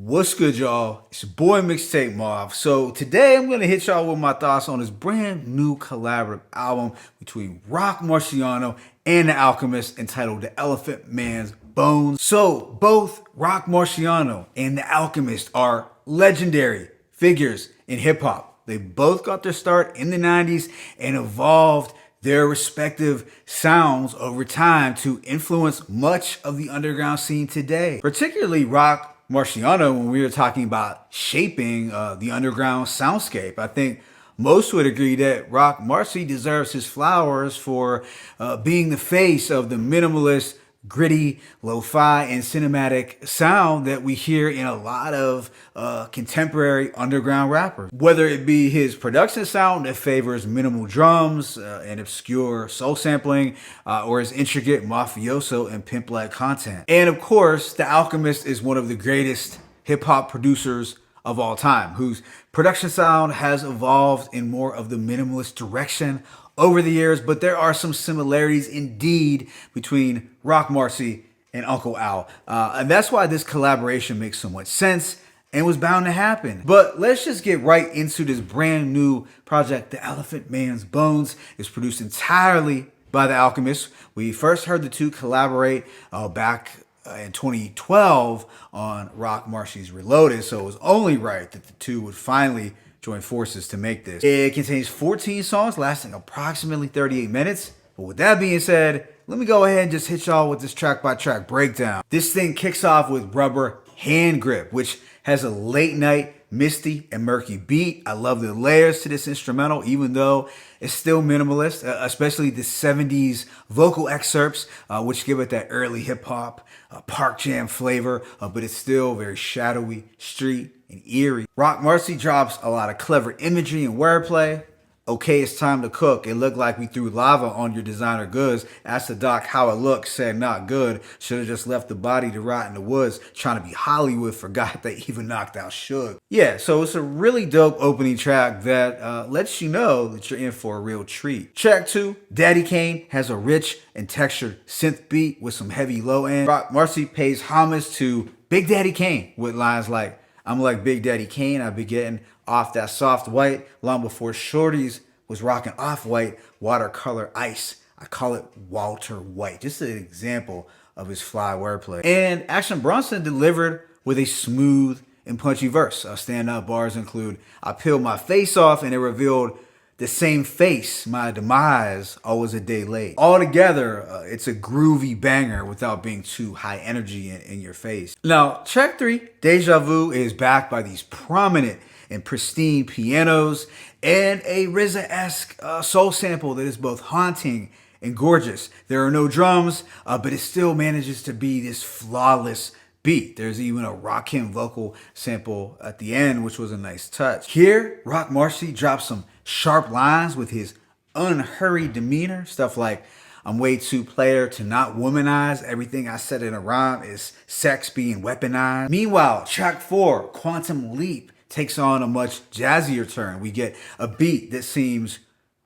What's good, y'all? It's your boy Mixtape Mob. So today I'm gonna hit y'all with my thoughts on this brand new collaborative album between Roc Marciano and The Alchemist entitled The Elephant Man's Bones. So both Roc Marciano and The Alchemist are legendary figures in hip hop. They both got their start in the 90s and evolved their respective sounds over time to influence much of the underground scene today. Particularly Roc Marciano, when we were talking about shaping the underground soundscape. I think most would agree that Roc Marci deserves his flowers for being the face of the minimalist, gritty, lo-fi, and cinematic sound that we hear in a lot of contemporary underground rappers. Whether it be his production sound that favors minimal drums and obscure soul sampling, or his intricate mafioso and pimp-like content. And of course, The Alchemist is one of the greatest hip-hop producers of all time, whose production sound has evolved in more of the minimalist direction over the years, but there are some similarities indeed between Roc Marci and Uncle Al. And that's why this collaboration makes so much sense and was bound to happen. But let's just get right into this brand new project. The Elephant Man's Bones is produced entirely by The Alchemist. We first heard the two collaborate back in 2012 on Roc Marci's Reloaded, so it was only right that the two would finally join forces to make this. It contains 14 songs lasting approximately 38 minutes. But with that being said, let me go ahead and just hit y'all with this track by track breakdown. This thing kicks off with Rubber Hand Grip, which has a late night, misty, and murky beat. I love the layers to this instrumental, even though it's still minimalist, especially the 70s vocal excerpts, which give it that early hip hop, park jam flavor, but it's still very shadowy, street, and eerie. Roc Marci drops a lot of clever imagery and wordplay. Okay, it's time to cook. It looked like we threw lava on your designer goods. Asked the doc how it looked, said not good. Should have just left the body to rot in the woods. Trying to be Hollywood, forgot they even knocked out Suge. Yeah, so it's a really dope opening track that lets you know that you're in for a real treat. Track 2, Daddy Kane, has a rich and textured synth beat with some heavy low end. Roc Marci pays homage to Big Daddy Kane with lines like, I'm like Big Daddy Kane, I be getting off that soft white long before shorties was rocking off-white watercolor ice. I call it Walter White. Just an example of his fly wordplay. And Action Bronson delivered with a smooth and punchy verse. Standout bars include, I peeled my face off and it revealed the same face, my demise, always a day late. Altogether, it's a groovy banger without being too high energy in your face. Now, track 3, Deja Vu, is backed by these prominent and pristine pianos and a RZA-esque soul sample that is both haunting and gorgeous. There are no drums, but it still manages to be this flawless beat. There's even a Rakim vocal sample at the end, which was a nice touch. Here, Roc Marci drops some sharp lines with his unhurried demeanor. Stuff like, I'm way too player to not womanize. Everything I said in a rhyme is sex being weaponized. Meanwhile, track 4, Quantum Leap, takes on a much jazzier turn. We get a beat that seems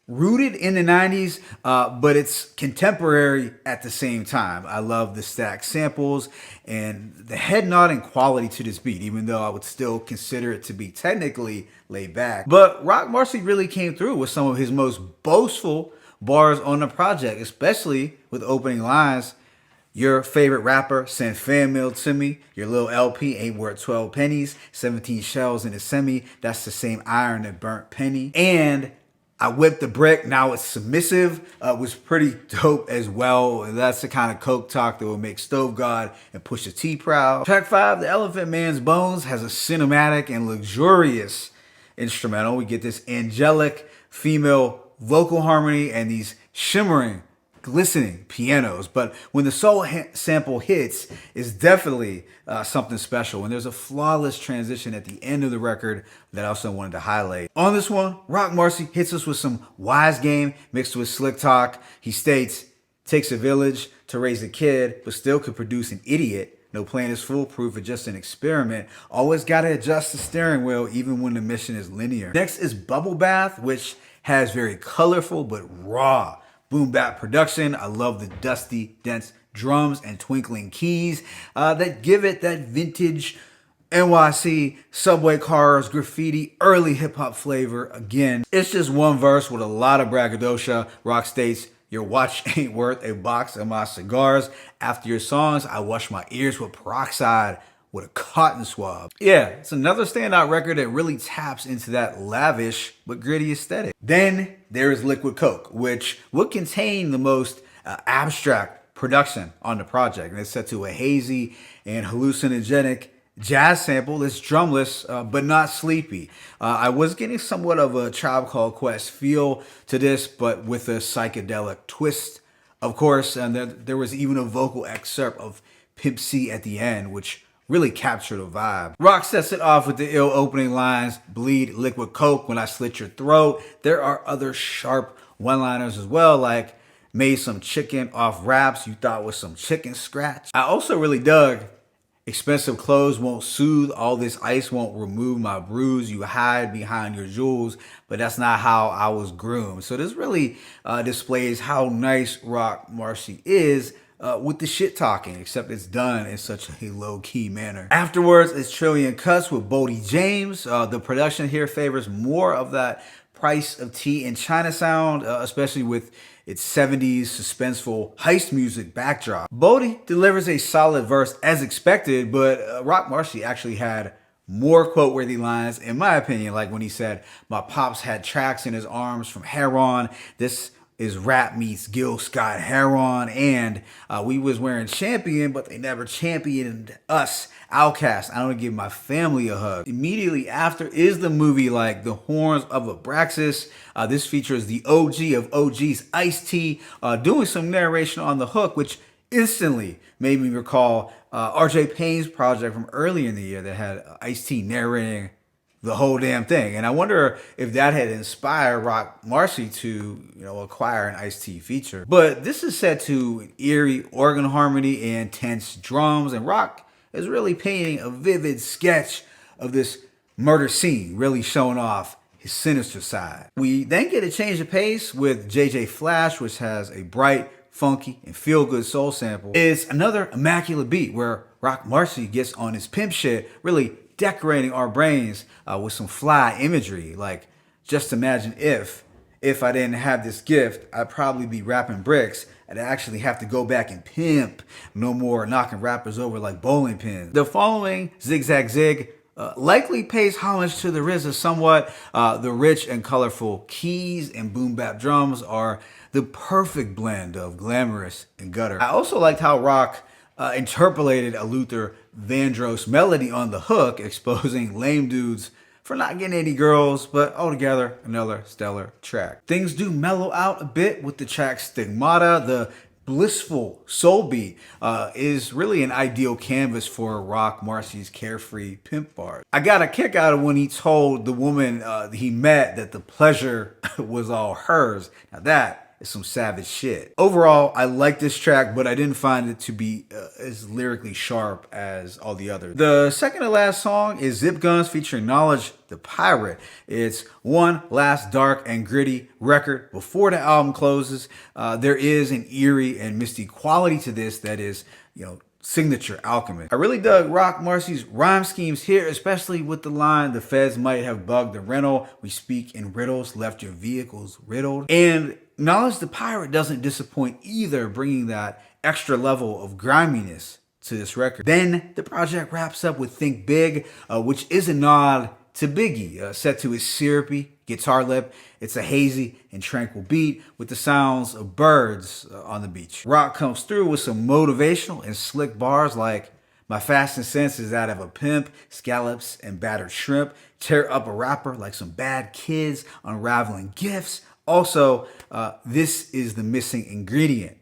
rooted in the 90s, but it's contemporary at the same time. I love the stacked samples and the head nodding quality to this beat, even though I would still consider it to be technically laid back. But Roc Marci really came through with some of his most boastful bars on the project, especially with opening lines. Your favorite rapper sent fan mail to me. Your little LP ain't worth 12 pennies. 17 shells in a semi. That's the same iron that burnt penny. And I whipped the brick, now it's submissive, was pretty dope as well. That's the kind of coke talk that will make Stove God and Pusha T proud. Track 5, The Elephant Man's Bones, has a cinematic and luxurious instrumental. We get this angelic female vocal harmony and these shimmering, glistening pianos. But when the soul sample hits, it's definitely something special. And there's a flawless transition at the end of the record that I also wanted to highlight. On this one, Roc Marci hits us with some wise game mixed with slick talk. He states, takes a village to raise a kid, but still could produce an idiot. No plan is foolproof, it's just an experiment. Always gotta adjust the steering wheel even when the mission is linear. Next is Bubble Bath, which has very colorful but raw boom bap production. I love the dusty, dense drums and twinkling keys that give it that vintage NYC, subway cars, graffiti, early hip hop flavor. Again, it's just one verse with a lot of braggadocio. Roc states, your watch ain't worth a box of my cigars. After your songs, I wash my ears with peroxide with a cotton swab. Yeah, it's another standout record that really taps into that lavish but gritty aesthetic. Then there is Liquid Coke, which would contain the most abstract production on the project. And it's set to a hazy and hallucinogenic jazz sample that's drumless, but not sleepy. I was getting somewhat of a Tribe Called Quest feel to this, but with a psychedelic twist, of course. And there was even a vocal excerpt of Pimp C at the end, which really captured the vibe. Roc sets it off with the ill opening lines, bleed liquid coke when I slit your throat. There are other sharp one-liners as well, like made some chicken off wraps you thought was some chicken scratch. I also really dug expensive clothes won't soothe, all this ice won't remove my bruise, you hide behind your jewels, but that's not how I was groomed. So this really displays how nice Roc Marci is with the shit talking, except it's done in such a low-key manner. Afterwards, it's Trillion Cuts with Bodie James. The production here favors more of that Price of Tea in China sound, especially with its 70s suspenseful heist music backdrop. Bodie delivers a solid verse as expected, but Roc Marci actually had more quote-worthy lines, in my opinion, like when he said, my pops had tracks in his arms from heroin. This is rap meets Gil Scott Heron, and we was wearing Champion, but they never championed us. Outcast, I don't give my family a hug. Immediately after is the movie like The Horns of Abraxas. This features the OG of OGs, Ice-T, doing some narration on the hook, which instantly made me recall RJ Payne's project from earlier in the year that had Ice-T narrating the whole damn thing. And I wonder if that had inspired Roc Marci to, acquire an Ice-T feature. But this is set to an eerie organ harmony and tense drums, and Roc is really painting a vivid sketch of this murder scene, really showing off his sinister side. We then get a change of pace with JJ Flash, which has a bright, funky, and feel-good soul sample. It's another immaculate beat where Roc Marci gets on his pimp shit, really decorating our brains with some fly imagery. Like, just imagine if I didn't have this gift, I'd probably be rapping bricks. I'd actually have to go back and pimp. No more knocking rappers over like bowling pins. The following, Zigzag Zig, likely pays homage to the RZA somewhat. The rich and colorful keys and boom bap drums are the perfect blend of glamorous and gutter. I also liked how Roc interpolated a Luther Vandross melody on the hook, exposing lame dudes for not getting any girls, but altogether another stellar track. Things do mellow out a bit with the track Stigmata. The blissful soul beat is really an ideal canvas for Roc Marci's carefree pimp bars. I got a kick out of when he told the woman he met that the pleasure was all hers. Now that is some savage shit. Overall, I like this track, but I didn't find it to be as lyrically sharp as all the others. The second to last song is Zip Guns featuring Knowledge the Pirate. It's one last dark and gritty record before the album closes. There is an eerie and misty quality to this that is, signature Alchemist. I really dug Roc Marci's rhyme schemes here, especially with the line, the feds might have bugged the rental. We speak in riddles, left your vehicles riddled. And Knowledge the Pirate doesn't disappoint either, bringing that extra level of griminess to this record. Then the project wraps up with Think Big, which is a nod to Biggie, set to his syrupy guitar lip. It's a hazy and tranquil beat with the sounds of birds on the beach. Roc comes through with some motivational and slick bars like, my fashion sense is that of a pimp, scallops and battered shrimp, tear up a rapper like some bad kids unraveling gifts. Also, this is the missing ingredient.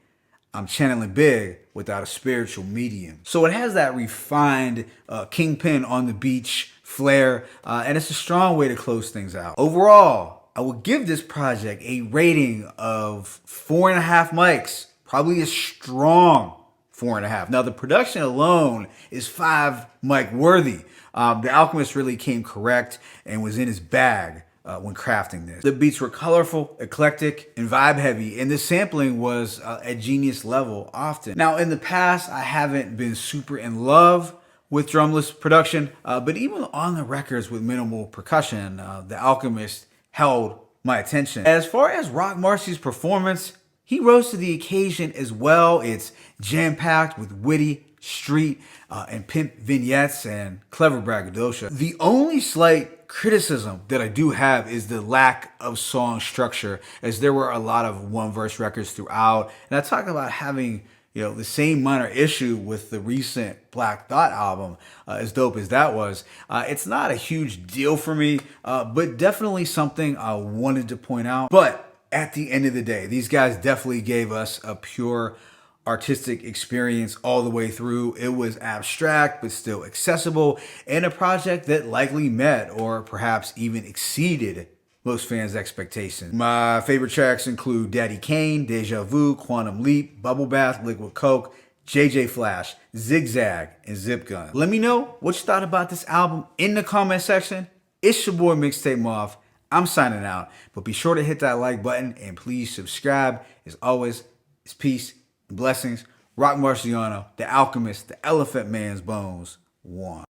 I'm channeling Big without a spiritual medium. So it has that refined Kingpin on the beach flair, and it's a strong way to close things out. Overall, I would give this project a rating of 4.5 mics, probably a strong 4.5. Now the production alone is 5 mic worthy. The Alchemist really came correct and was in his bag when crafting this. The beats were colorful, eclectic, and vibe heavy, and the sampling was at genius level often. Now in the past, I haven't been super in love with drumless production, but even on the records with minimal percussion, The Alchemist held my attention. As far as Roc Marciano's performance, he rose to the occasion as well. It's jam-packed with witty, street, and pimp vignettes and clever braggadocio. The only slight criticism that I do have is the lack of song structure, as there were a lot of one-verse records throughout. And I talked about having the same minor issue with the recent Black Thought album, as dope as that was. It's not a huge deal for me, but definitely something I wanted to point out. But at the end of the day, these guys definitely gave us a pure artistic experience all the way through. It was abstract, but still accessible, and a project that likely met or perhaps even exceeded most fans' expectations. My favorite tracks include Daddy Kane, Deja Vu, Quantum Leap, Bubble Bath, Liquid Coke, JJ Flash, Zigzag, and Zip Gun. Let me know what you thought about this album in the comment section. It's your boy Mixtape Moth. I'm signing out, but be sure to hit that like button and please subscribe. As always, it's peace and blessings. Roc Marciano, The Alchemist, The Elephant Man's Bones, 1.